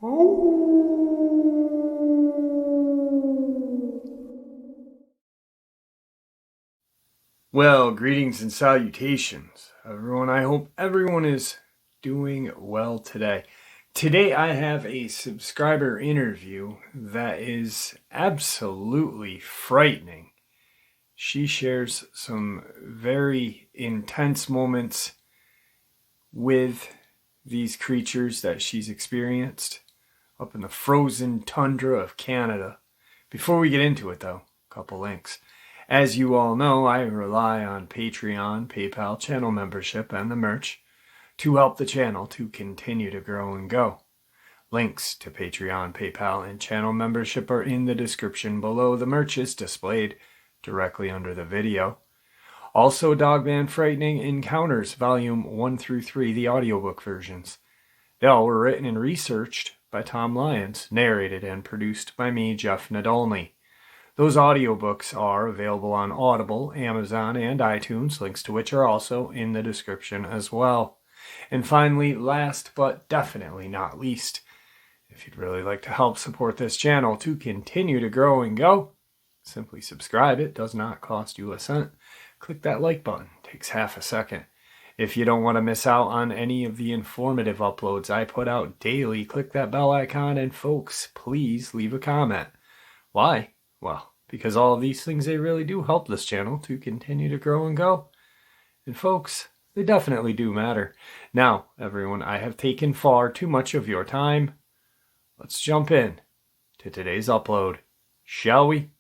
Well, greetings and salutations, everyone. I hope everyone is doing well today. Today I have a subscriber interview that is absolutely frightening. She shares some very intense moments with these creatures that she's experienced up in the frozen tundra of Canada. Before we get into it, though, a couple links. As you all know, I rely on Patreon, PayPal, channel membership, and the merch to help the channel to continue to grow and go. Links to Patreon, PayPal, and channel membership are in the description below. The merch is displayed directly under the video. Also, Dogman Frightening Encounters, Volume 1 through 3, the audiobook versions. They all were written and researched by Tom Lyons, narrated and produced by me, Jeff Nadolny. Those audiobooks are available on Audible, Amazon, and iTunes, links to which are also in the description as well. And finally, last but definitely not least, if you'd really like to help support this channel to continue to grow and go, simply subscribe. It does not cost you a cent. Click that like button. It takes half a second. If you don't want to miss out on any of the informative uploads I put out daily, click that bell icon, and folks, please leave a comment. Why? Well, because all of these things, they really do help this channel to continue to grow and go. And folks, they definitely do matter. Now, everyone, I have taken far too much of your time. Let's jump in to today's upload, shall we?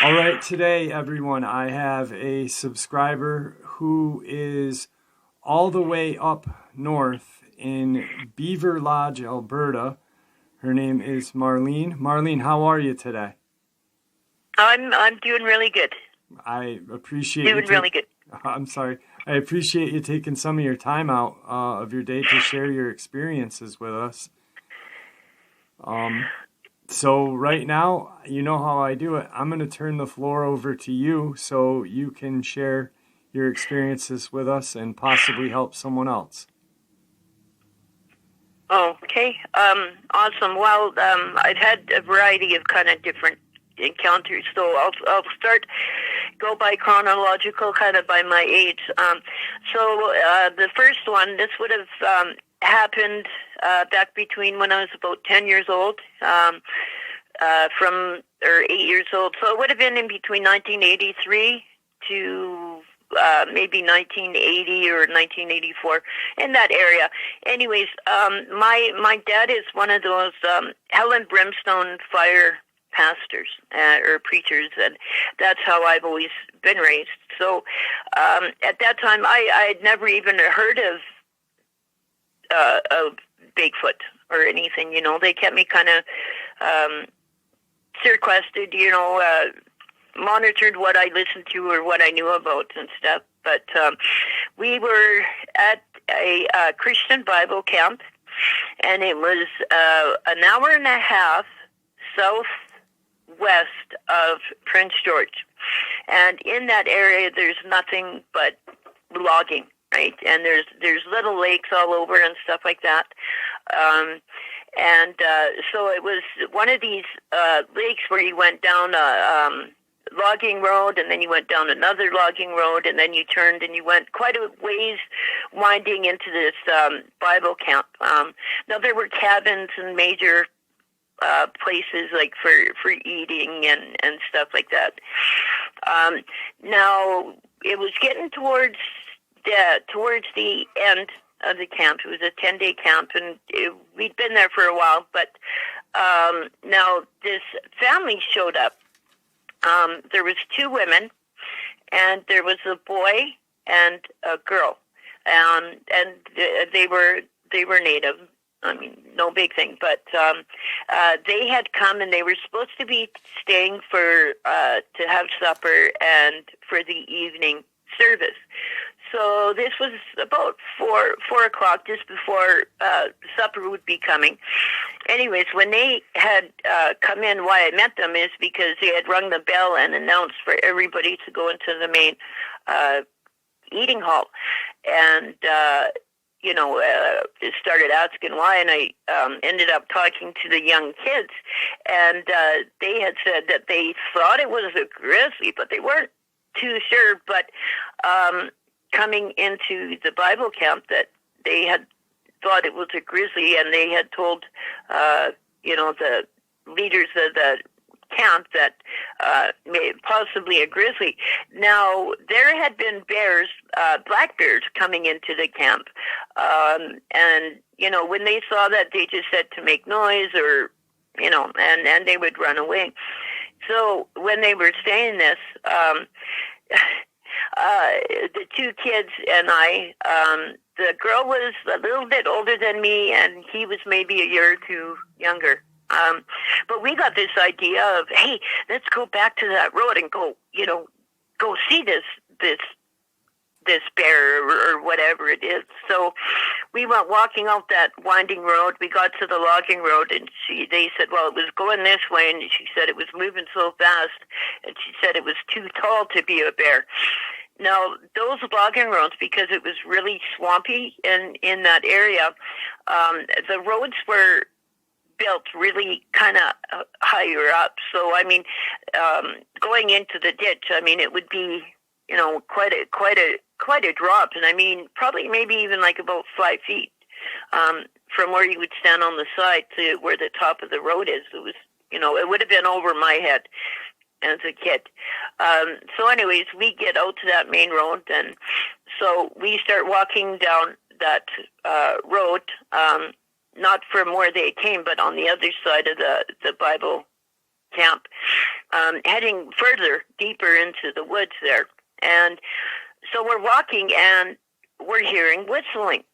All right, today, everyone, I have a subscriber who is all the way up north in Beaver Lodge, Alberta. Her name is Marlene. Marlene, how are you today? I'm doing really good. I appreciate doing really good. I'm sorry. I appreciate you taking some of your time out of your day to share your experiences with us. So right now, you know how I do it. I'm going to turn the floor over to you so you can share your experiences with us and possibly help someone else. Okay. Awesome. Well, I've had a variety of kind of different encounters, so I'll go by chronological, kind of by my age. So the first one, this would have happened back between when I was about 10 years old, or 8 years old. So it would have been in between 1983 to maybe 1980 or 1984, in that area. Anyways, my dad is one of those hell and brimstone fire pastors or preachers, and that's how I've always been raised. So at that time, I had never even heard of Bigfoot or anything. You know, they kept me kind of sequestered, monitored what I listened to or what I knew about and stuff. But we were at a Christian Bible camp, and it was an hour and a half southwest of Prince George. And in that area, there's nothing but logging, right? And there's little lakes all over and stuff like that. So it was one of these lakes where you went down a logging road, and then you went down another logging road, and then you turned and you went quite a ways winding into this Bible camp. Now there were cabins and major places like for eating and stuff like that. Now it was getting towards the end of the camp. It was a 10-day camp, and we'd been there for a while, but now this family showed up. There was two women, and there was a boy and a girl, and they were native. I mean, no big thing, but they had come, and they were supposed to be staying to have supper and for the evening service. So this was about 4 o'clock, just before supper would be coming. Anyways, when they had come in, why I met them is because they had rung the bell and announced for everybody to go into the main eating hall. And started asking why, and I ended up talking to the young kids, and they had said that they thought it was a grizzly, but they weren't too sure. But coming into the Bible camp, that they had thought it was a grizzly, and they had told, the leaders of the camp that possibly a grizzly. Now, there had been bears, black bears, coming into the camp. And, when they saw that, they just said to make noise or, and they would run away. So when they were saying this, the two kids and I, the girl was a little bit older than me, and he was maybe a year or two younger. But we got this idea of, hey, let's go back to that road and go see this bear or whatever it is. So we went walking out that winding road. We got to the logging road, and they said, well, it was going this way, and she said it was moving so fast, and she said it was too tall to be a bear. Now, those logging roads, because it was really swampy in that area, the roads were built really kind of higher up. So, going into the ditch, it would be, quite a drop. And probably maybe even like about 5 feet from where you would stand on the side to where the top of the road is. It was, it would have been over my head as a kid. So anyways, we get out to that main road, and so we start walking down that road, not from where they came, but on the other side of the Bible camp, heading further, deeper into the woods there. And so we're walking, and we're hearing whistling.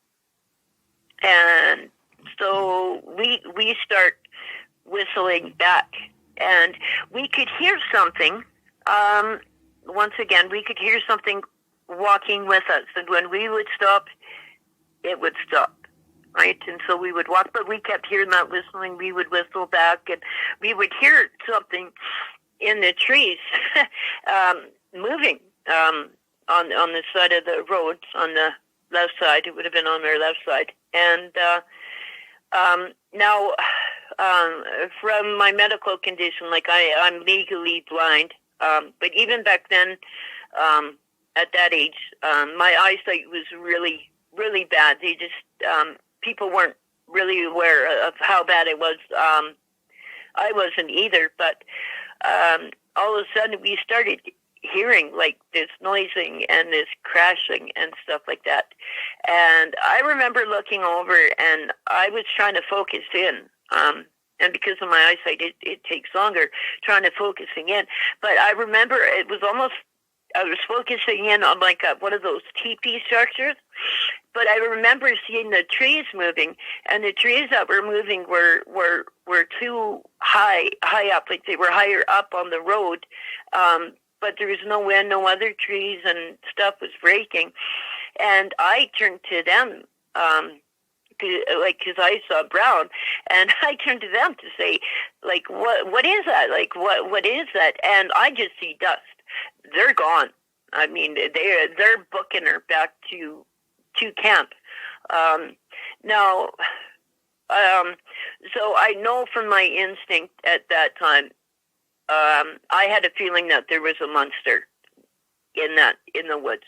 And so we start whistling back, and we could hear something. Once again, we could hear something walking with us, and when we would stop, it would stop. Right, and so we would walk, but we kept hearing that whistling. We would whistle back, and we would hear something in the trees moving on the side of the road on the left side. It would have been on our left side. And now, from my medical condition, like I'm legally blind, but even back then, at that age, my eyesight was really, really bad. They just people weren't really aware of how bad it was. I wasn't either, but all of a sudden we started hearing like this noising and this crashing and stuff like that. And I remember looking over, and I was trying to focus in. And because of my eyesight, it takes longer trying to focusing in. But I remember it was almost, I was focusing in on like one of those teepee structures. But I remember seeing the trees moving, and the trees that were moving were too high up, like they were higher up on the road. But there was no wind, no other trees, and stuff was breaking. And I turned to them, because I saw brown, and I turned to them to say, like, what is that? Like, what is that? And I just see dust. They're gone. They're booking her back to camp. So I know from my instinct at that time, I had a feeling that there was a monster in the woods.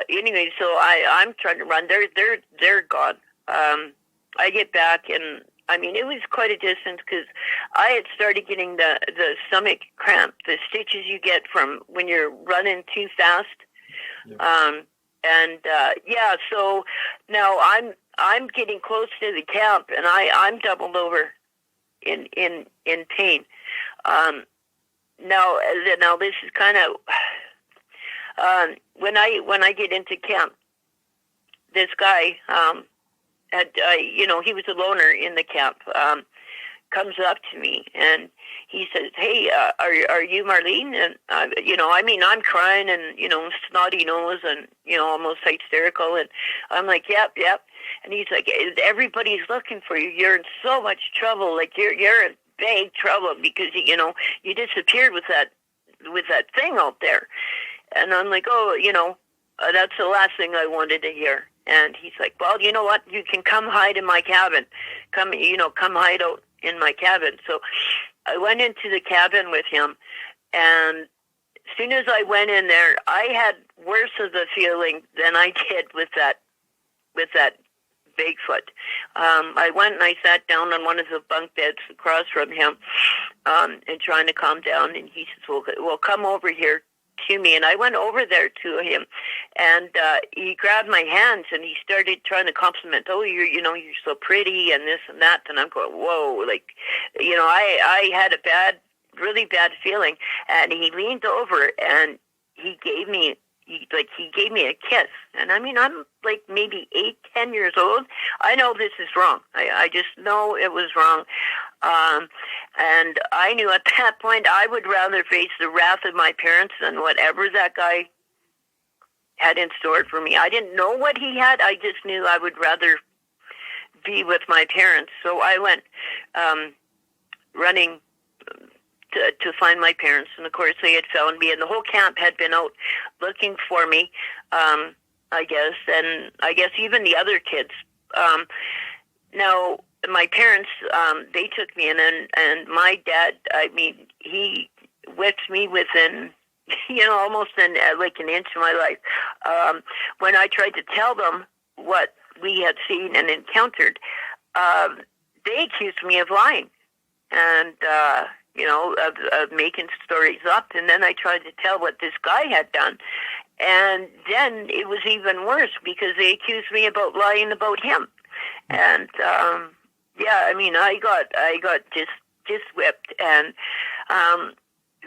Anyway, so I'm trying to run. They're gone. I get back, and it was quite a distance because I had started getting the stomach cramp, the stitches you get from when you're running too fast. Yeah. So now I'm getting close to the camp, and I'm doubled over in pain. Now this is kind of when I get into camp, this guy he was a loner in the camp. Comes up to me and he says, "Hey, are you Marlene?" And I'm crying and snotty nose and almost hysterical, and I'm like, "Yep." And he's like, "Everybody's looking for you. You're in so much trouble. Like you're in big trouble because you disappeared with that thing out there." And I'm like, "Oh, that's the last thing I wanted to hear. And he's like, well, you know what? You can come hide in my cabin. Come hide out in my cabin. So I went into the cabin with him, and as soon as I went in there, I had worse of the feeling than I did with that Bigfoot. I went and I sat down on one of the bunk beds across from him, and trying to calm down. And he says, well, come over here to me. And I went over there to him, and he grabbed my hands and he started trying to compliment. Oh, you're so pretty and this and that. And I'm going, whoa, I had a really bad feeling. And he leaned over and he gave me a kiss. And I mean, I'm like maybe 8-10 years old. I know this is wrong. I just know it was wrong. And I knew at that point I would rather face the wrath of my parents than whatever that guy had in store for me. I didn't know what he had. I just knew I would rather be with my parents. So I went running to find my parents, and of course they had found me, and the whole camp had been out looking for me, I guess, and I guess even the other kids. Now, my parents, they took me in, and my dad, I mean, he whipped me within, almost an inch of my life. When I tried to tell them what we had seen and encountered, they accused me of lying, and of making stories up. And then I tried to tell what this guy had done. And then it was even worse because they accused me about lying about him. And, I got just whipped and,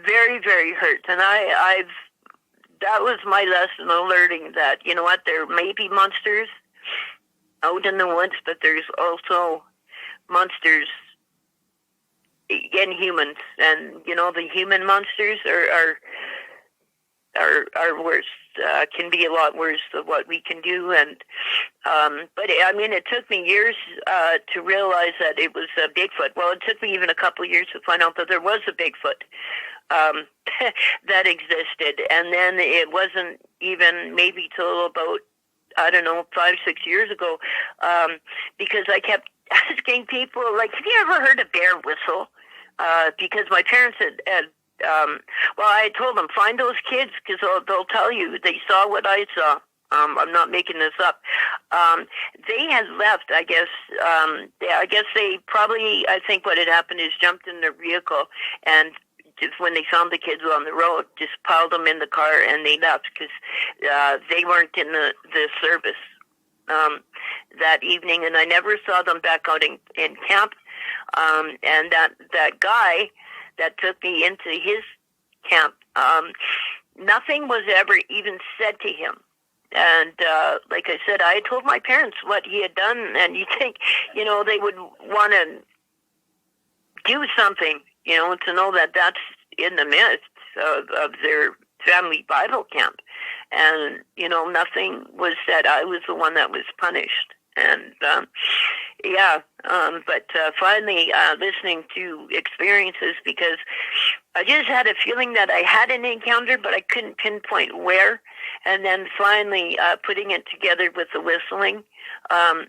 very, very hurt. And that was my lesson of learning that, you know what, there may be monsters out in the woods, but there's also monsters in humans, and the human monsters are worse. Can be a lot worse than what we can do, and but I mean, it took me years to realize that it was a Bigfoot. Well, it took me even a couple of years to find out that there was a Bigfoot that existed, and then it wasn't even maybe till about 5-6 years ago, because I kept asking people, like, have you ever heard a bear whistle? Because my parents had I told them, find those kids because they'll tell you they saw what I saw. I'm not making this up. They had left, I guess. I guess they probably, I think what had happened is jumped in their vehicle, and just when they found the kids on the road, just piled them in the car and they left because they weren't in the service that evening, and I never saw them back out in camp. And that guy that took me into his camp, nothing was ever even said to him. And like I said, I had told my parents what he had done, and you think, they would want to do something, to know that that's in the midst of their family Bible camp. And, nothing was said. I was the one that was punished. And, but finally listening to experiences, because I just had a feeling that I had an encounter, but I couldn't pinpoint where. And then finally putting it together with the whistling, where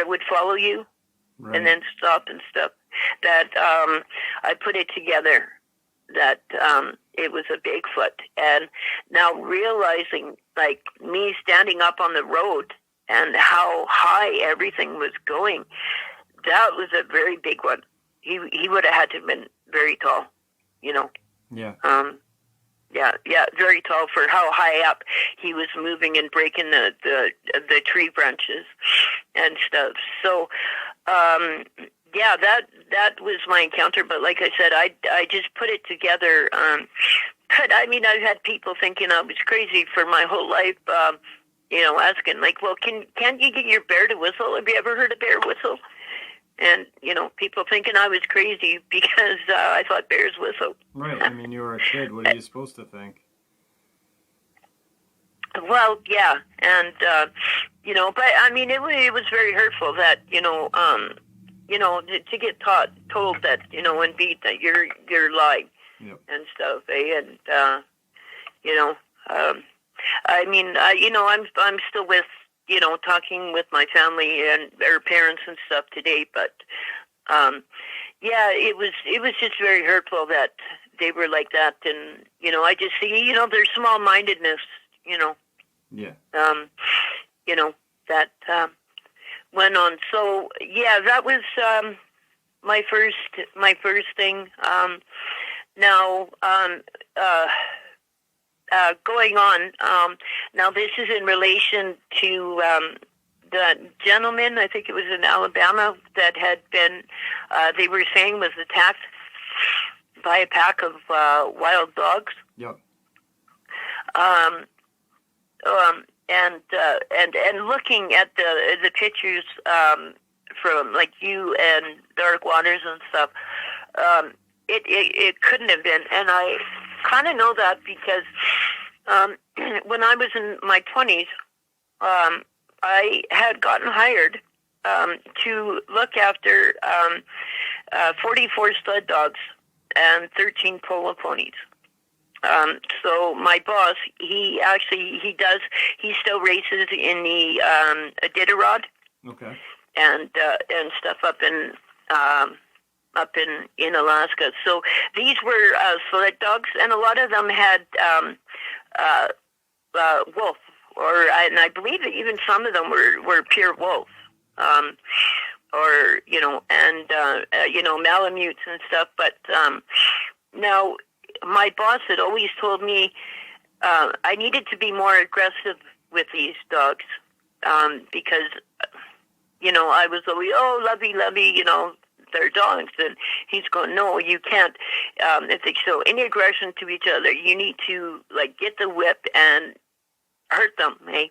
it would follow you, right, and then stop and stuff, that I put it together that it was a Bigfoot. And now realizing, like, me standing up on the road and how high everything was going, that was a very big one. He would have had to have been very tall, Yeah. Very tall for how high up he was moving and breaking the tree branches and stuff. So, that was my encounter. But like I said, I just put it together. But I mean, I've had people thinking I was crazy for my whole life. Asking like, well, can't you get your bear to whistle? Have you ever heard a bear whistle? And, people thinking I was crazy because I thought bears whistle. Right. I mean, you were a kid. What are you supposed to think? Well, yeah. And, but I mean, it was very hurtful that, to get told that, and beat that you're lying, yep, and stuff. And, You know, I mean, I'm still with, talking with my family and their parents and stuff today, but yeah, it was just very hurtful that they were like that, and I just see, their small-mindedness, Yeah. That went on. So yeah, that was my first thing. Now, going on. Now, this is in relation to the gentleman, I think it was in Alabama, that had been, they were saying was attacked by a pack of wild dogs. Yep. And looking at the pictures from like you and Dark Waters and stuff, it couldn't have been. And I kind of know that because when I was in my 20s, I had gotten hired to look after 44 sled dogs and 13 polo ponies. So my boss, he still races in the Iditarod. Okay. And stuff up in Alaska. So these were sled dogs, and a lot of them had wolf, and I believe that even some of them were pure wolf, or Malamutes and stuff. But now my boss had always told me I needed to be more aggressive with these dogs because I was always lovey, they're dogs, and he's going, no, you can't. If they show any aggression to each other, you need to get the whip and hurt them, eh?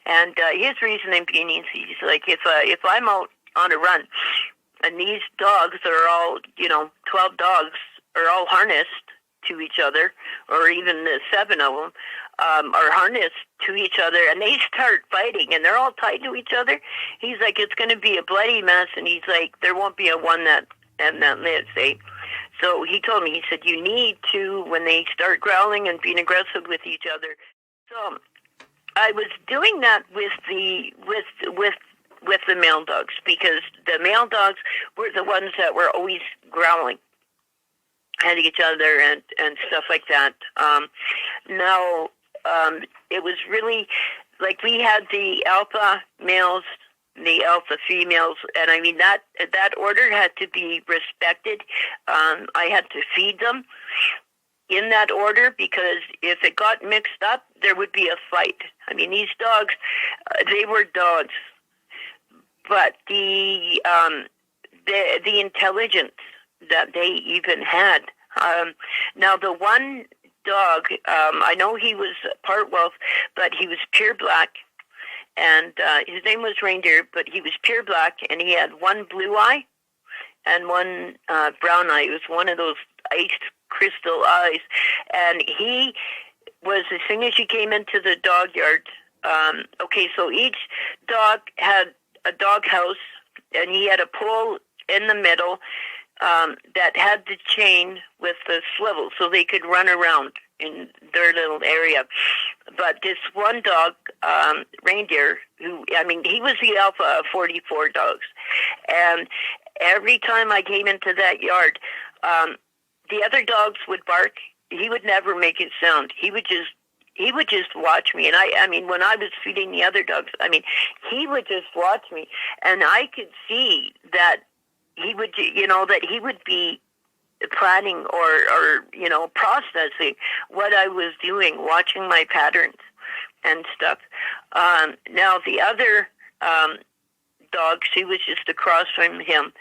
And his reasoning being, he's like, if I'm out on a run and these dogs are all 12 dogs are all harnessed to each other, or even the 7 of them are harnessed to each other, and they start fighting, and they're all tied to each other. He's like, it's going to be a bloody mess, and he's like, there won't be a one that lives, eh? So he told me, he said, you need to, when they start growling and being aggressive with each other. So I was doing that with the male dogs, because the male dogs were the ones that were always growling at each other and stuff like that. Now, it was really like we had the alpha males, the alpha females, and I mean that order had to be respected. I had to feed them in that order, because if it got mixed up, there would be a fight. I mean, these dogs, they were dogs, but the intelligence that they even had. Now, the one dog, I know he was part wolf, but he was pure black, and his name was Reindeer, but he was pure black, and he had one blue eye and one brown eye. It was one of those iced crystal eyes, and he was, as soon as you came into the dog yard, so each dog had a dog house, and he had a pole in the middle that had the chain with the swivel, so they could run around in their little area. But this one dog, Reindeer, he was the alpha of 44 dogs, and every time I came into that yard, the other dogs would bark. He would never make a sound. He would just watch me. And I mean, when I was feeding the other dogs, he would just watch me, and I could see that he would, that he would be planning or processing what I was doing, watching my patterns and stuff. Now, the other dog, she was just across from him,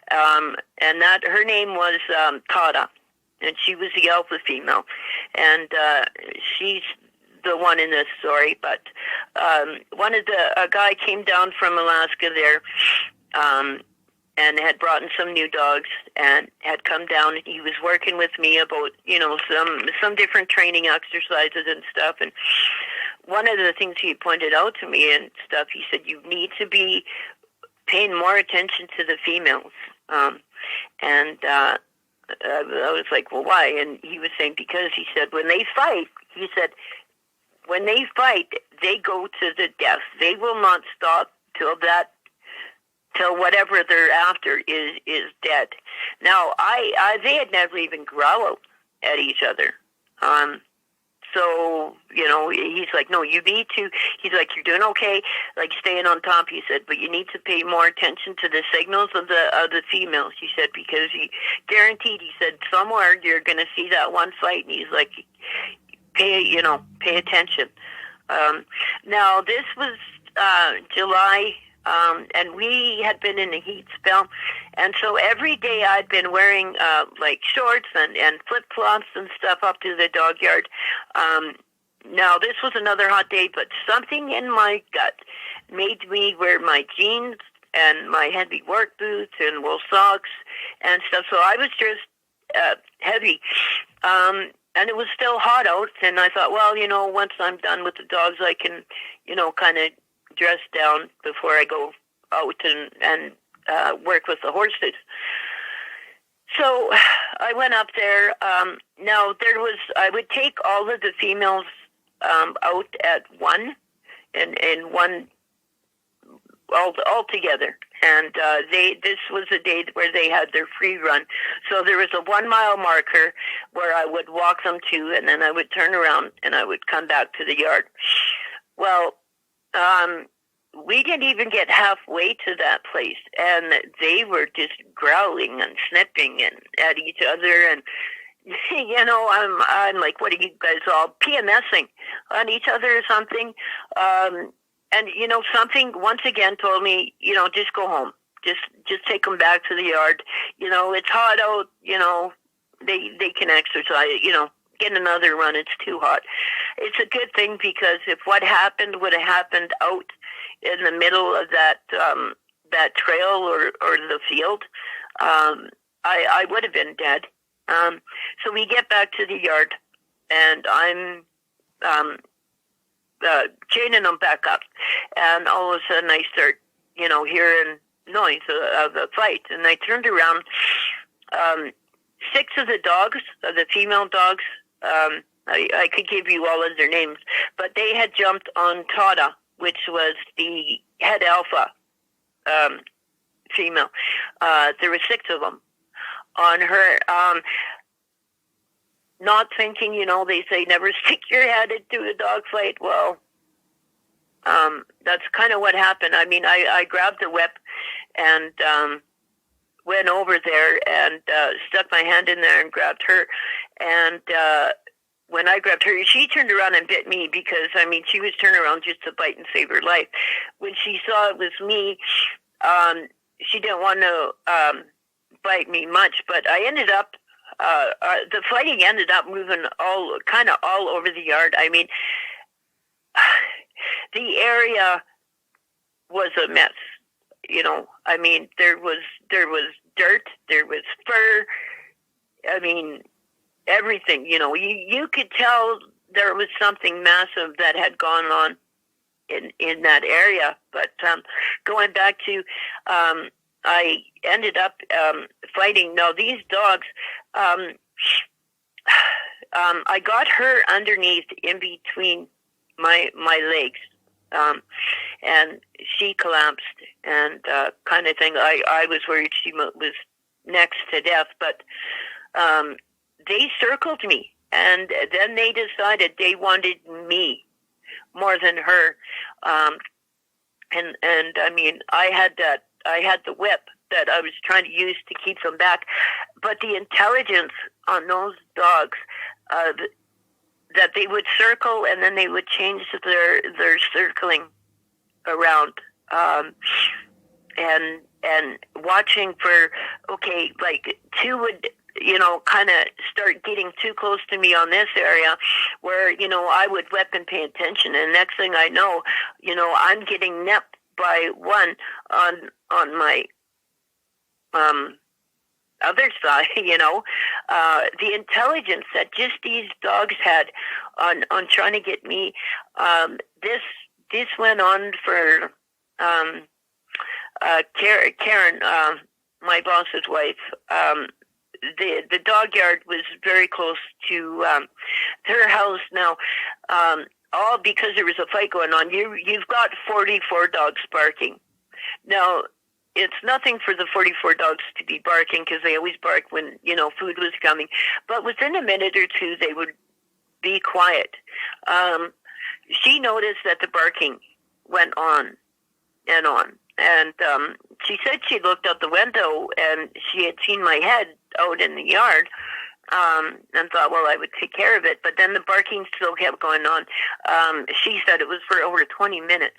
and her name was Tata, and she was the alpha female, and she's the one in this story. But a guy came down from Alaska there, and had brought in some new dogs and had come down. He was working with me about, some different training exercises and stuff. And one of the things he pointed out to me and stuff, he said, you need to be paying more attention to the females. I was like, well, why? And he was saying, because he said, when they fight, they go to the death. They will not stop till whatever they're after is dead. Now, they had never even growled at each other. So, he's like, no, you need to, he's like, you're doing okay, like staying on top, he said, but you need to pay more attention to the signals of the females, he said, because he guaranteed, he said, somewhere you're going to see that one fight, and he's like, pay attention. Now, this was July, and we had been in a heat spell, and so every day I'd been wearing like shorts and flip-flops and stuff up to the dog yard. Now, this was another hot day, but something in my gut made me wear my jeans and my heavy work boots and wool socks and stuff, so I was just heavy. And it was still hot out, and I thought, well, once I'm done with the dogs, I can, kind of dress down before I go out and work with the horses. So I went up there. Now, I would take all of the females out at one, and one all together. And this was a day where they had their free run. So there was a 1 mile marker where I would walk them to, and then I would turn around and I would come back to the yard. Well, we didn't even get halfway to that place, and they were just growling and sniffing at each other. And I'm like, what are you guys all PMSing on each other or something? And, something once again told me, just go home. Just take them back to the yard. It's hot out, they can exercise, get another run. It's too hot. It's a good thing, because if what happened would have happened out in the middle of that trail or the field, I would have been dead. So we get back to the yard, and I'm chaining them back up, and all of a sudden I start, hearing noise of a fight, and I turned around. 6 of the dogs, the female dogs, I could give you all of their names, but they had jumped on Tata, which was the head alpha female. There were 6 of them on her. Not thinking, they say never stick your head into a dog fight. Well, that's kind of what happened. I mean, I grabbed the whip and went over there and stuck my hand in there and grabbed her. And when I grabbed her, she turned around and bit me, because, she was turning around just to bite and save her life. When she saw it was me, she didn't want to bite me much, but I ended up, the fighting ended up moving all over the yard. I mean, the area was a mess. There was dirt, there was fur. Everything. You could tell there was something massive that had gone on in that area. But going back to, I ended up fighting. Now, these dogs, I got her underneath in between my legs, and she collapsed and kind of thing. I was worried she was next to death, but they circled me, and then they decided they wanted me more than her. And I had the whip that I was trying to use to keep them back, but the intelligence on those dogs, that they would circle and then they would change their circling around, and watching for, okay, like 2 would, kind of start getting too close to me on this area where, I would whip and pay attention. And next thing I know, I'm getting nipped by one on my other side. The intelligence that just these dogs had on trying to get me. This went on for Karen, my boss's wife. the dog yard was very close to her house. Now, all because there was a fight going on. You've got 44 dogs barking. Now, it's nothing for the 44 dogs to be barking because they always bark when, food was coming. But within a minute or two, they would be quiet. She noticed that the barking went on and on. And she said she looked out the window and she had seen my head out in the yard and thought, well, I would take care of it. But then the barking still kept going on. She said it was for over 20 minutes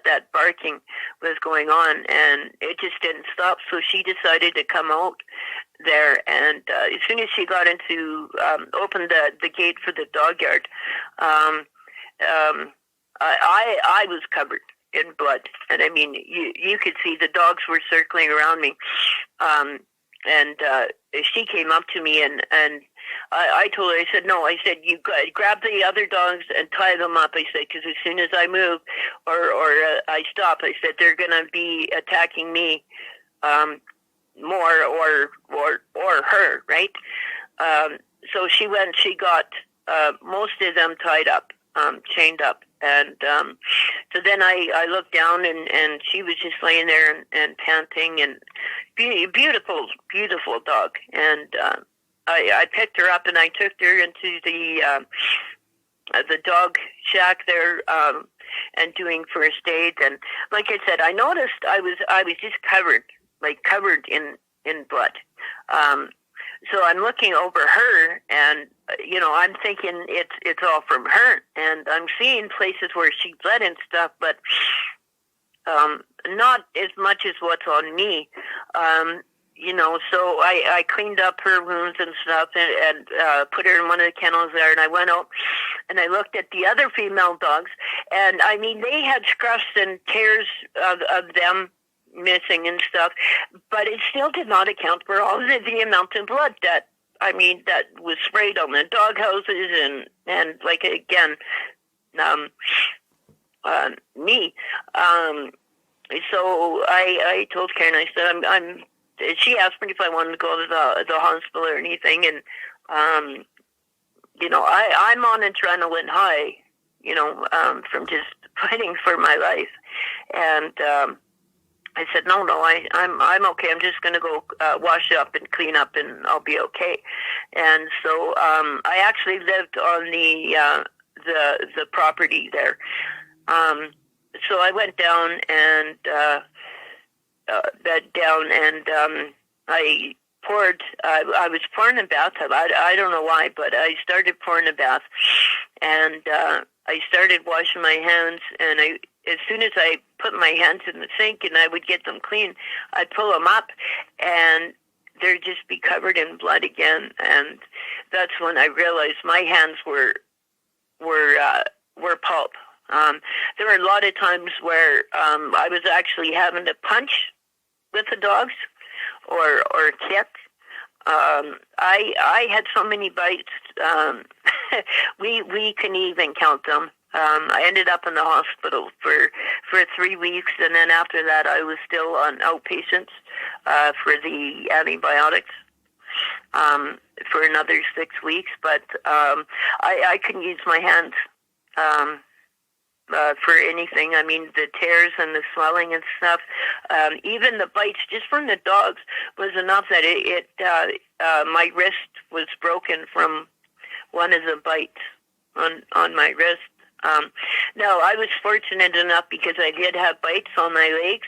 that barking was going on, and it just didn't stop. So she decided to come out there, and as soon as she got into, opened the gate for the dog yard, I was covered in blood. And I mean, you could see the dogs were circling around me. And she came up to me, and I told her, I said, no, I said, you grab the other dogs and tie them up. I said, because as soon as I move or I stop, I said, they're going to be attacking me more or her, right? So she went, she got most of them tied up, chained up. And so then I looked down, and she was just laying there and panting, and beautiful, beautiful dog. And I picked her up, and I took her into the dog shack there, and doing first aid. And like I said, I noticed I was just covered in blood. So I'm looking over her, and I'm thinking it's all from her, and I'm seeing places where she bled and stuff, but not as much as what's on me. So I cleaned up her wounds and stuff, and put her in one of the kennels there, and I went out and I looked at the other female dogs, and I mean, they had scruffs and tears of them missing and stuff, but it still did not account for all the amount of blood that was sprayed on the dog houses and like, again, me. So I told Karen, I said, she asked me if I wanted to go to the hospital or anything, and I'm on adrenaline high, from just fighting for my life, and I said, no, I'm okay. I'm just going to go wash up and clean up, and I'll be okay. And so I actually lived on the property there. So I went down and bed down, and I poured. I was pouring a bathtub. I don't know why, but I started pouring a bath, and I started washing my hands, and as soon as I put my hands in the sink and I would get them clean, I'd pull them up, and they'd just be covered in blood again. And that's when I realized my hands were pulp. There were a lot of times where I was actually having to punch with the dogs or kick. I had so many bites. We couldn't even count them. I ended up in the hospital for 3 weeks, and then after that, I was still on outpatients for the antibiotics for another 6 weeks. But I couldn't use my hands for anything. I mean, the tears and the swelling and stuff, even the bites just from the dogs was enough that my wrist was broken from one of the bites on my wrist. Now, I was fortunate enough because I did have bites on my legs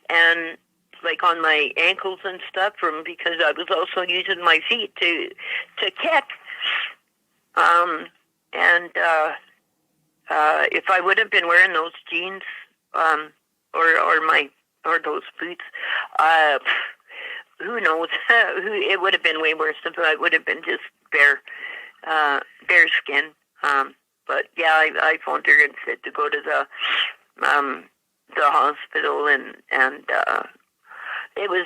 and like on my ankles and stuff because I was also using my feet to kick. If I would have been wearing those jeans or those boots, who knows? It would have been way worse if I would have been just bare skin. But yeah, I phoned her and said to go to the hospital, and it was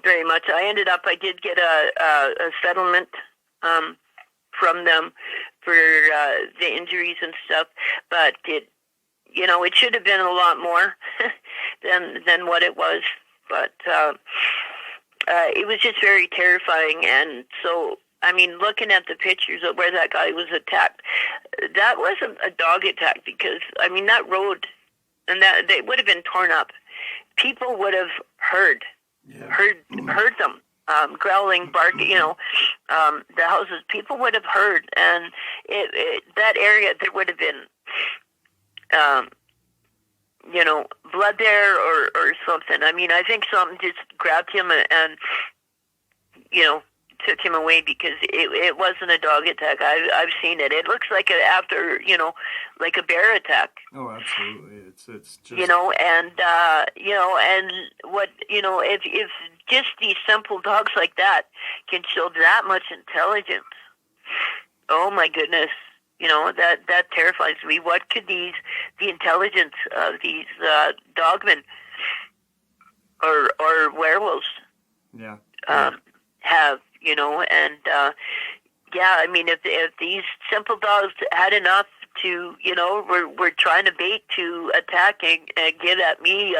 very much. I did get a settlement from them for the injuries and stuff, but it should have been a lot more than what it was. But it was just very terrifying. And so, I mean, looking at the pictures of where that guy was attacked, that wasn't a dog attack, because, I mean, that road, and that they would have been torn up. People would have heard them growling, barking. The houses. People would have heard, and that area there would have been, blood there or something. I mean, I think something just grabbed him and took him away, because it wasn't a dog attack. I've seen it. It looks like like a bear attack. Oh, absolutely. It's just and what if just these simple dogs like that can show that much intelligence, oh my goodness, that terrifies me. What could the intelligence of these dogmen or werewolves have? I mean, if these simple dogs had enough to, we're trying to bait to attack and get at me,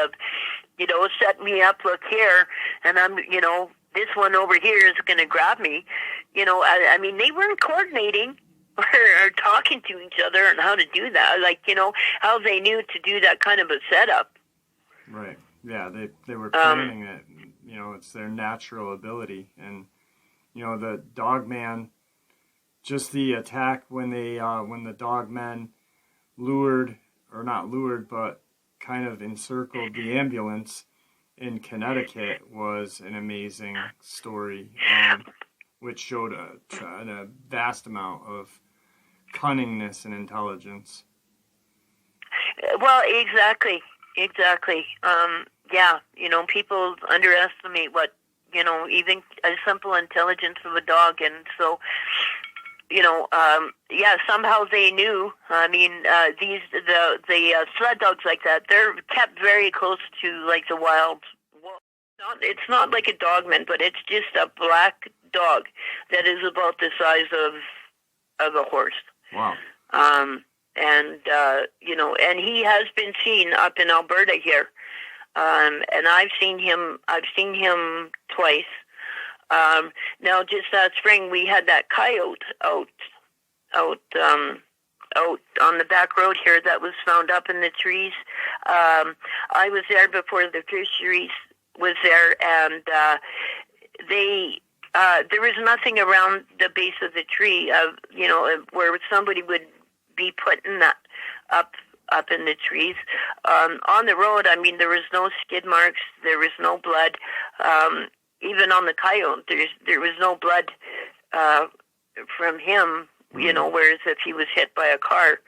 set me up, look here, and I'm, this one over here is going to grab me. I mean, they weren't coordinating or talking to each other on how to do that. Like, how they knew to do that kind of a setup. Right. Yeah, they were planning it. It's their natural ability. And the Dogman, just the attack when the Dogmen but kind of encircled the ambulance in Connecticut was an amazing story, which showed a vast amount of cunningness and intelligence. Well, exactly. People underestimate what, even a simple intelligence of a dog. And so, somehow they knew. I mean, the sled dogs like that, they're kept very close to like the wild. It's not like a Dogman, but it's just a black dog that is about the size of a horse. Wow. And he has been seen up in Alberta here. And I've seen him twice. Now, just that spring, we had that coyote out on the back road here that was found up in the trees. I was there before the fisheries was there, and there was nothing around the base of the tree, where somebody would be putting that up in the trees. On the road, I mean, there was no skid marks, there was no blood. Even on the coyote, there was no blood from him, whereas if he was hit by a car.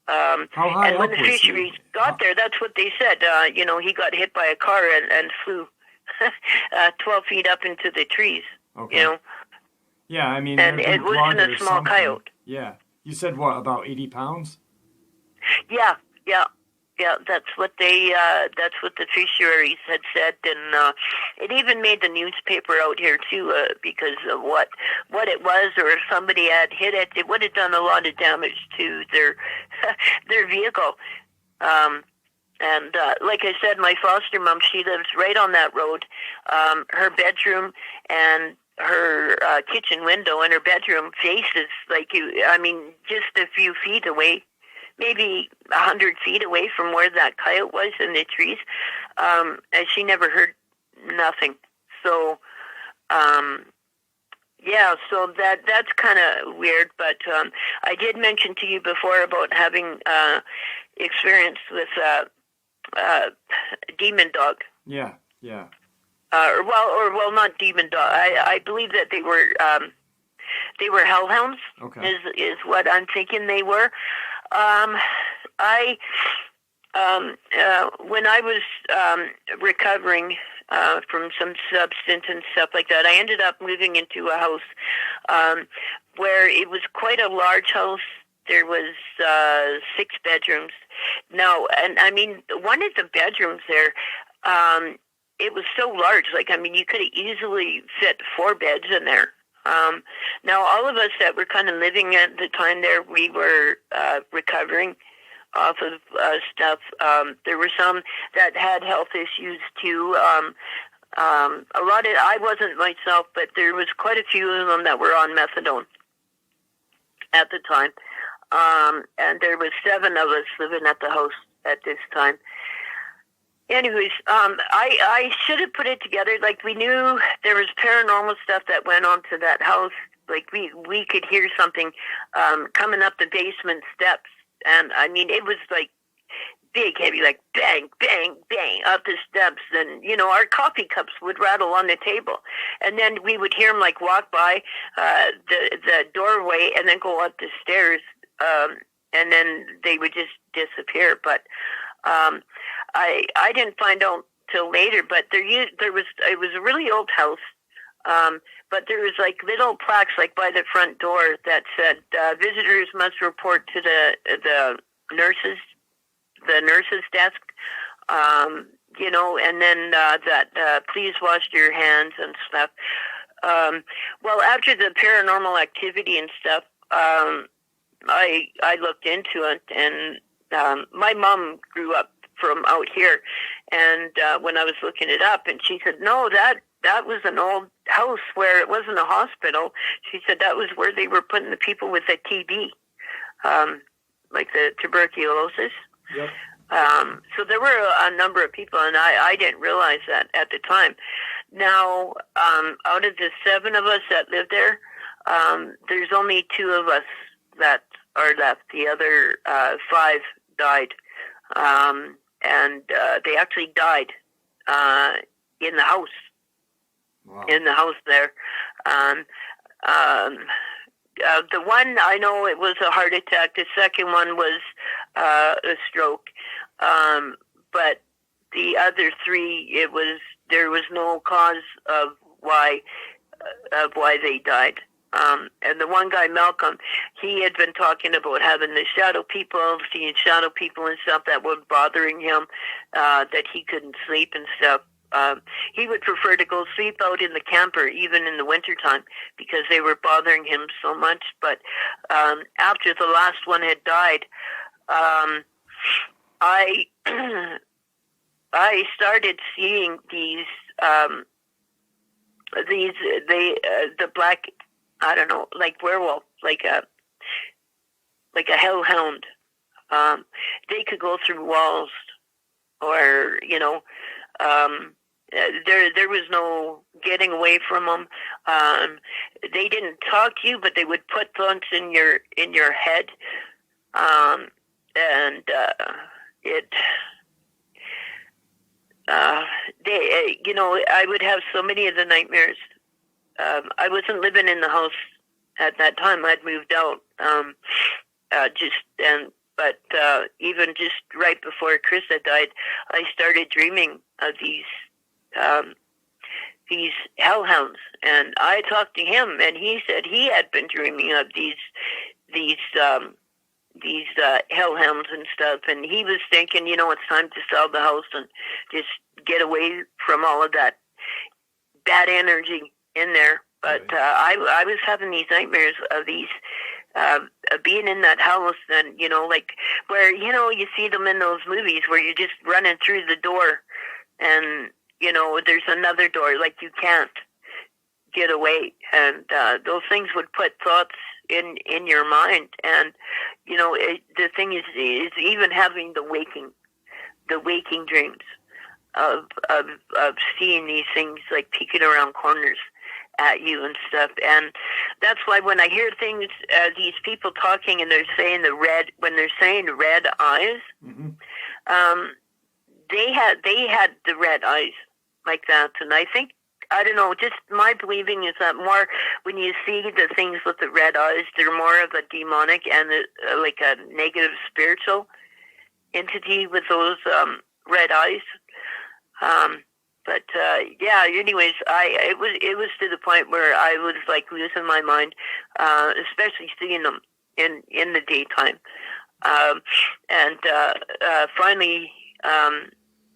How high and when up the was fisheries he? got there, that's what they said. He got hit by a car and flew 12 feet up into the trees. Okay. Yeah, I mean, and it wasn't a small coyote. Yeah. You said what, about 80 pounds? Yeah. That's what the fisheries had said, and it even made the newspaper out here too, because of what it was, or if somebody had hit it, it would have done a lot of damage to their vehicle. And like I said, my foster mom, she lives right on that road. Her bedroom and her kitchen window and her bedroom faces just a few feet away, maybe 100 feet away from where that coyote was in the trees. And she never heard nothing. So, so that's kind of weird. But I did mention to you before about having experience with demon dog. Yeah. Not demon dog. I believe that they were hellhounds. Okay. Is what I'm thinking they were. When I was recovering from some substance and stuff like that, I ended up moving into a house where it was quite a large house. There was 6 bedrooms. Now, and I mean, one of the bedrooms there, it was so large. Like, I mean, you could easily fit 4 beds in there. Now, all of us that were kind of living at the time there, we were recovering off of stuff. There were some that had health issues too. I wasn't myself, but there was quite a few of them that were on methadone at the time. And there was 7 of us living at the house at this time. Anyways, I should have put it together. Like, we knew there was paranormal stuff that went on to that house. Like, we could hear something coming up the basement steps. And, I mean, it was, like, big, heavy, like, bang, bang, bang, up the steps. And, our coffee cups would rattle on the table. And then we would hear them, like, walk by the doorway and then go up the stairs. And then they would just disappear. But I didn't find out till later, but it was a really old house. But there was like little plaques like by the front door that said visitors must report to the nurses desk. And then that please wash your hands and stuff. Well, after the paranormal activity and stuff, I looked into it, and my mom grew up from out here, and when I was looking it up, and she said, no, that was an old house where it wasn't a hospital. She said that was where they were putting the people with the TB, like the tuberculosis. Yep. So there were a number of people, and I didn't realize that at the time. Now, out of the 7 of us that lived there, there's only 2 of us that are left. The other 5 died, and they actually died in the house. Wow. In the house there. The one, I know it was a heart attack. The second one was a stroke. But the other 3, there was no cause of why they died. And the one guy, Malcolm, he had been talking about having the shadow people, seeing shadow people and stuff that were bothering him, that he couldn't sleep and stuff. He would prefer to go sleep out in the camper, even in the wintertime, because they were bothering him so much. But after the last one had died, I started seeing the black, I don't know, like werewolf, like a hellhound. They could go through walls, or there was no getting away from them. They didn't talk to you, but they would put thoughts in your head, and I would have so many of the nightmares. I wasn't living in the house at that time. I'd moved out. But even just right before Chris had died, I started dreaming of these hellhounds, and I talked to him, and he said he had been dreaming of these hellhounds and stuff, and he was thinking, it's time to sell the house and just get away from all of that bad energy in there. But I was having these nightmares of these being in that house, and like where you see them in those movies where you're just running through the door, and there's another door, like you can't get away, and those things would put thoughts in your mind. And the thing is even having the waking dreams of seeing these things like peeking around corners at you and stuff. And that's why when I hear things, these people talking, and they're saying when they're saying red eyes, mm-hmm. They had the red eyes like that. And I think, I don't know, just my believing is that more when you see the things with the red eyes, they're more of a demonic and like a negative spiritual entity with those red eyes. But anyways, it was to the point where I was like losing my mind, especially seeing them in the daytime. Finally,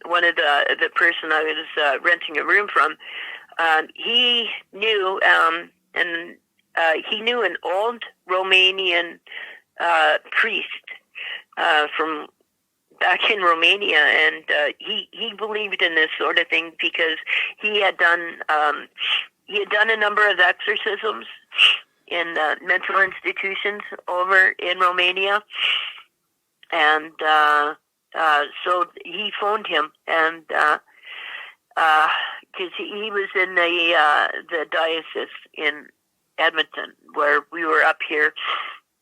one of the person I was renting a room from, he knew, he knew an old Romanian priest from back in Romania, and he believed in this sort of thing because he had done a number of exorcisms in mental institutions over in Romania, and so he phoned him, and because he was in the diocese in Edmonton, where we were up here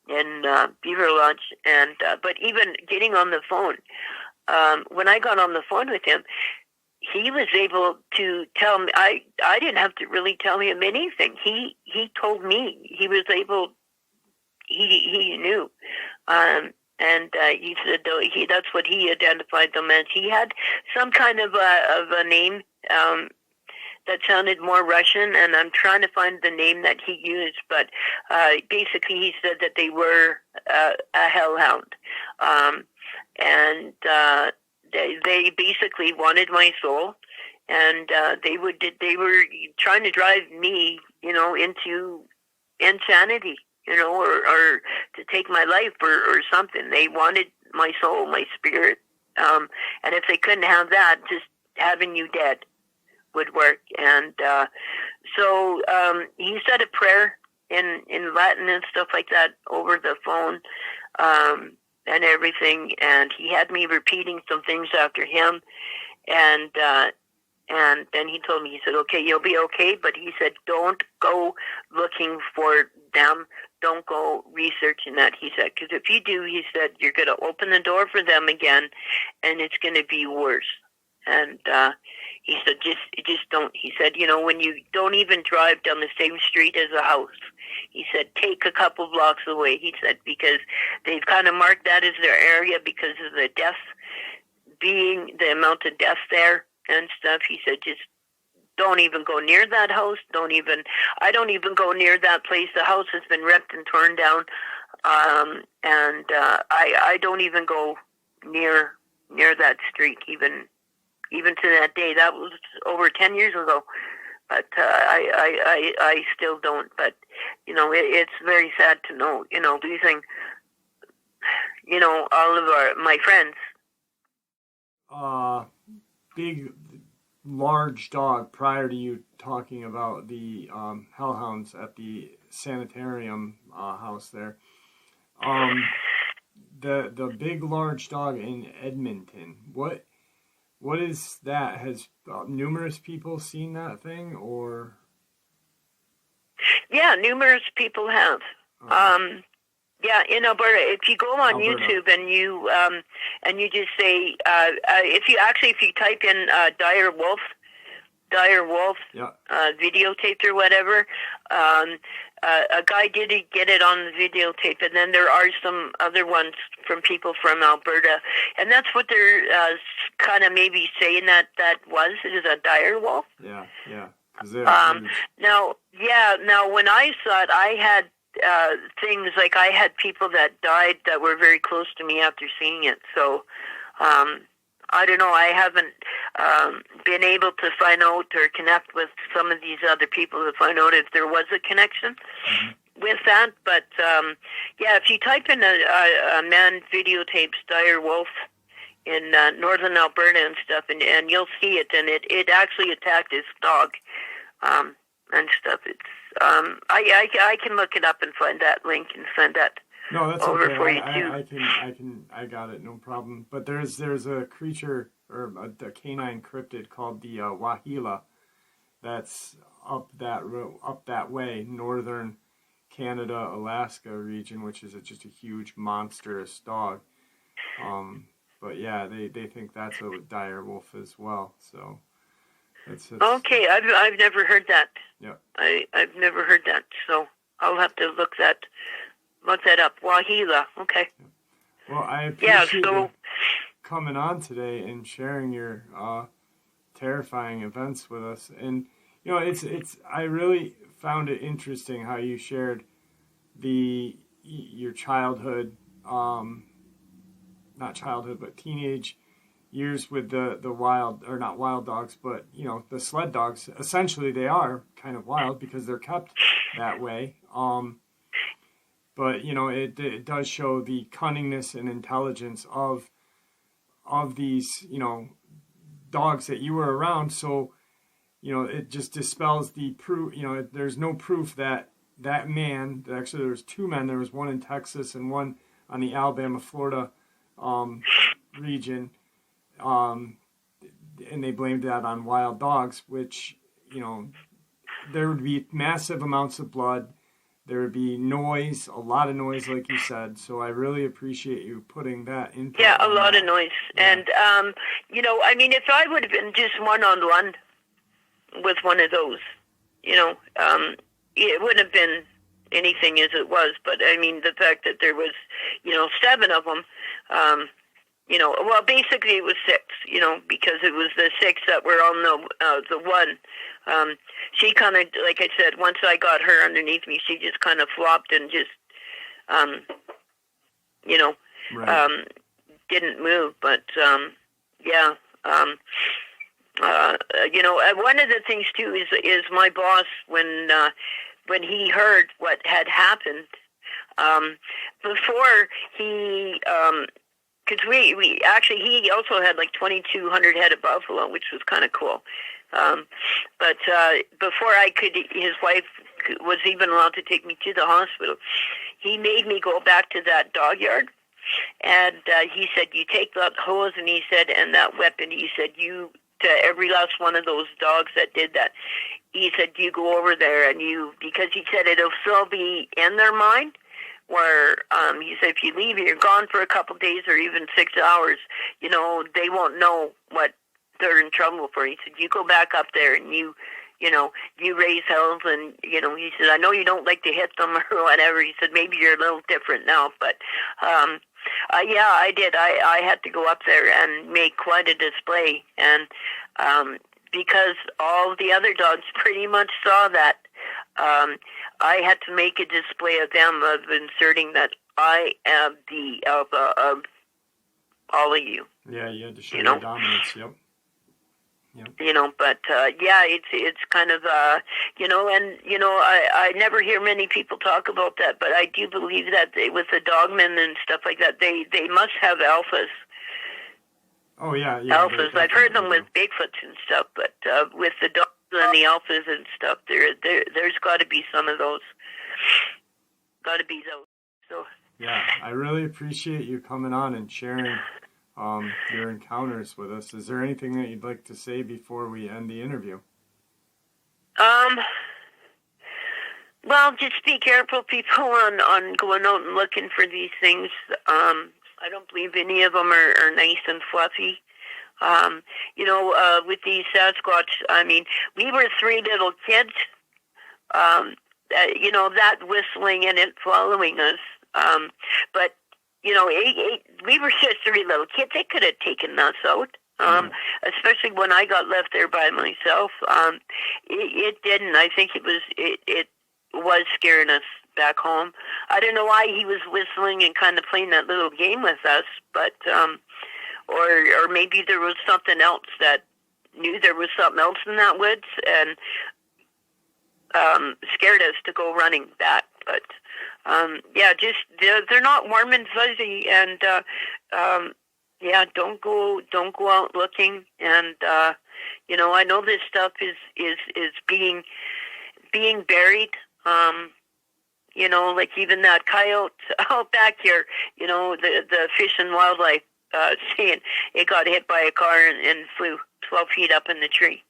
in Beaver Lodge, and but even getting on the phone, when I got on the phone with him, he was able to tell me. I didn't have to really tell him anything. He told me. He was able. He knew, and he said that's what he identified them as. He had some kind of a name that sounded more Russian, and I'm trying to find the name that he used. But basically, he said that they were a hellhound, and they basically wanted my soul, and they were trying to drive me, into insanity, or to take my life or something. They wanted my soul, my spirit, and if they couldn't have that, just having you dead would work. And so he said a prayer in Latin and stuff like that over the phone, and everything, and he had me repeating some things after him, and then he told me, he said, okay, you'll be okay, but he said, don't go looking for them, don't go researching that, he said, because if you do, he said, you're going to open the door for them again, and it's going to be worse. And he said, just don't. He said, when you don't even drive down the same street as a house, he said, take a couple blocks away. He said, because they've kind of marked that as their area because of the death, being the amount of death there and stuff. He said, just don't even go near that house. I don't even go near that place. The house has been ripped and torn down. And I don't even go near that street, even to that day. That was over 10 years ago, but I still don't. But it's very sad to know, losing, all of my friends. Big, large dog. Prior to you talking about the hellhounds at the sanitarium house there, the big, large dog in Edmonton. What is that? Has numerous people seen that thing, or? Yeah, numerous people have. Yeah, in Alberta. If you go on YouTube and you just say, if you type in dire wolf yeah. Videotaped or whatever, a guy did get it on the videotape, and then there are some other ones from people from Alberta, and that's what they're kind of maybe saying that was. It is a dire wolf. Yeah. Now when I saw it, I had things like I had people that died that were very close to me after seeing it. So I don't know. I haven't been able to find out or connect with some of these other people to find out if there was a connection with that. But if you type in a man videotapes dire wolf in northern Alberta and stuff, and you'll see it, and it actually attacked his dog and stuff. It's I can look it up and find that link and send that. No, that's over okay. for you too. I got it, no problem. But there's a creature, or a canine cryptid called the Wahila, that's up that way, northern Canada, Alaska region, which is just a huge monstrous dog. But yeah, they think that's a dire wolf as well. So it's okay. I've never heard that. Yeah. I've never heard that. So I'll have to look that up. Wahila. Okay. Well, I appreciate you coming on today and sharing your terrifying events with us. And it's I really found it interesting how you shared your childhood, not childhood, but teenage years with the wild, or not wild dogs, but the sled dogs. Essentially, they are kind of wild because they're kept that way. But it does show the cunningness and intelligence of of these, dogs that you were around. So, it just dispels the proof, there's no proof that man, actually there was two men, there was one in Texas and one on the Alabama-Florida region, and they blamed that on wild dogs, which, there would be massive amounts of blood. There would be noise, a lot of noise, like you said. So I really appreciate you putting that in. Yeah, a lot of noise. Yeah. And, if I would have been just one-on-one with one of those, it wouldn't have been anything as it was. But, the fact that there was, 7 of them, well, basically it was 6, because it was the 6 that were on the one. She kind of, like I said, once I got her underneath me, she just kind of flopped and just, right. Didn't move. But, one of the things too is my boss, when he heard what had happened, before he, because we actually, he also had like 2,200 head of buffalo, which was kind of cool. But before his wife was even allowed to take me to the hospital, he made me go back to that dog yard. And he said, you take that hose, and he said, and that weapon, he said, to every last one of those dogs that did that, he said, you go over there and because he said it'll still be in their mind, where he said, if you leave, you're gone for a couple of days or even 6 hours, they won't know what they're in trouble for. He said, you go back up there and you raise hells, and, he said, I know you don't like to hit them or whatever. He said, maybe you're a little different now, but, yeah, I did. I had to go up there and make quite a display, and, because all the other dogs pretty much saw that, I had to make a display of them, of inserting that I am the alpha of all of you. Yeah, you had to show your dominance, yep. But it's kind of I never hear many people talk about that, but I do believe that with the Dogman and stuff like that, they must have alphas. Oh yeah. Alphas. I've heard them with Bigfoots and stuff, but with the dogs and the alphas and stuff, there's got to be some of those. Got to be those. So. Yeah, I really appreciate you coming on and sharing your encounters with us. Is there anything that you'd like to say before we end the interview? Well, just be careful, people, on going out and looking for these things. I don't believe any of them are nice and fluffy. With these Sasquatch, we were 3 little kids, that whistling and it following us. But we were just 3 little kids. They could have taken us out, especially when I got left there by myself. It didn't. I think it was scaring us back home. I don't know why he was whistling and kind of playing that little game with us, but or maybe there was something else that knew there was something else in that woods and scared us to go running back. But they're not warm and fuzzy, and don't go out looking. And I know this stuff is being buried. Like even that coyote out back here. The Fish and Wildlife saying it got hit by a car and flew 12 feet up in the tree.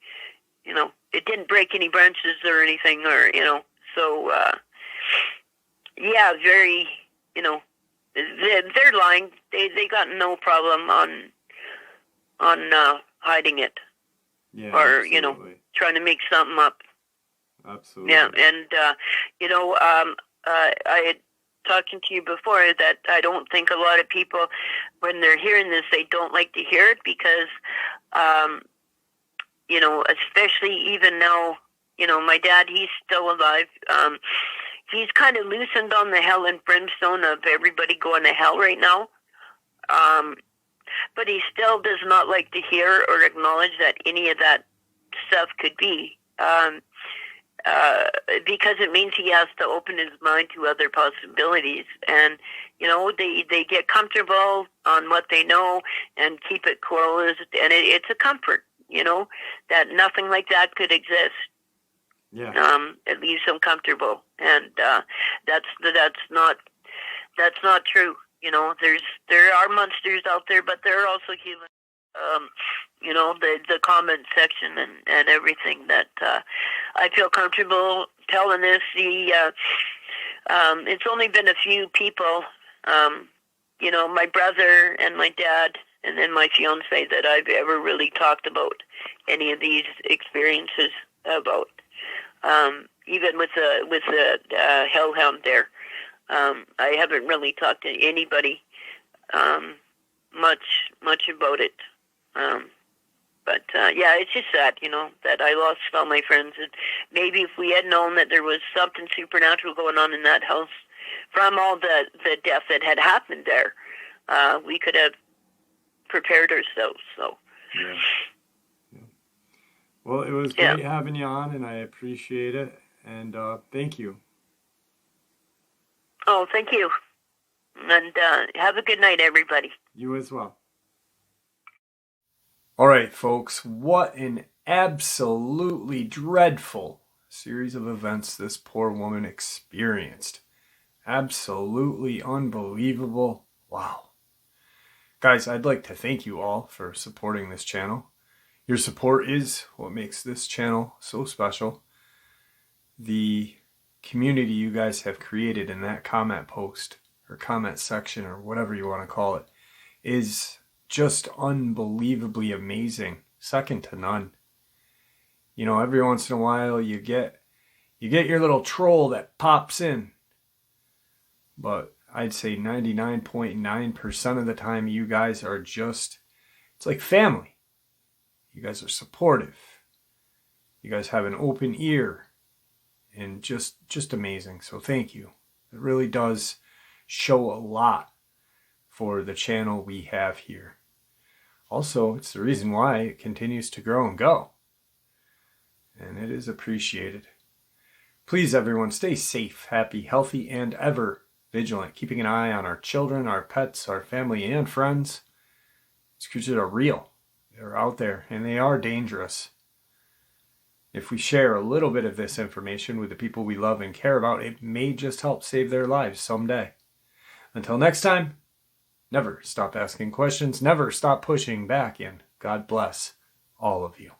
It didn't break any branches or anything, or so. Very, they're lying. They got no problem on hiding it, or absolutely. Trying to make something up. Absolutely. Yeah, and I had talking to you before that I don't think a lot of people, when they're hearing this, they don't like to hear it because, especially even now, my dad, he's still alive. He's kind of loosened on the hell and brimstone of everybody going to hell right now. But he still does not like to hear or acknowledge that any of that stuff could be. because it means he has to open his mind to other possibilities. And, they get comfortable on what they know and keep it closed. And it's a comfort, that nothing like that could exist. Yeah. It leaves them comfortable. And that's not true. There are monsters out there, but there are also humans. The comment section and everything that I feel comfortable telling this. It's only been a few people, my brother and my dad, and then my fiance, that I've ever really talked about any of these experiences about. Even with the hellhound there, I haven't really talked to anybody much about it. But it's just sad, that I lost all my friends. And maybe if we had known that there was something supernatural going on in that house from all the death that had happened there, we could have prepared ourselves. So. Yeah. Well, it was great having you on, and I appreciate it. And thank you. Oh, thank you. And have a good night, everybody. You as well. All right, folks, what an absolutely dreadful series of events this poor woman experienced. Absolutely unbelievable. Wow. Guys, I'd like to thank you all for supporting this channel. Your support is what makes this channel so special. The community you guys have created in that comment post or comment section or whatever you want to call it is just unbelievably amazing, second to none. Every once in a while you get your little troll that pops in, but I'd say 99.9% of the time you guys are it's like family. You guys are supportive. You guys have an open ear, and just amazing. So thank you. It really does show a lot for the channel we have here. Also, it's the reason why it continues to grow and go. And it is appreciated. Please, everyone, stay safe, happy, healthy, and ever vigilant. Keeping an eye on our children, our pets, our family, and friends. These creatures are real. They're out there, and they are dangerous. If we share a little bit of this information with the people we love and care about, it may just help save their lives someday. Until next time, never stop asking questions. Never stop pushing back. And God bless all of you.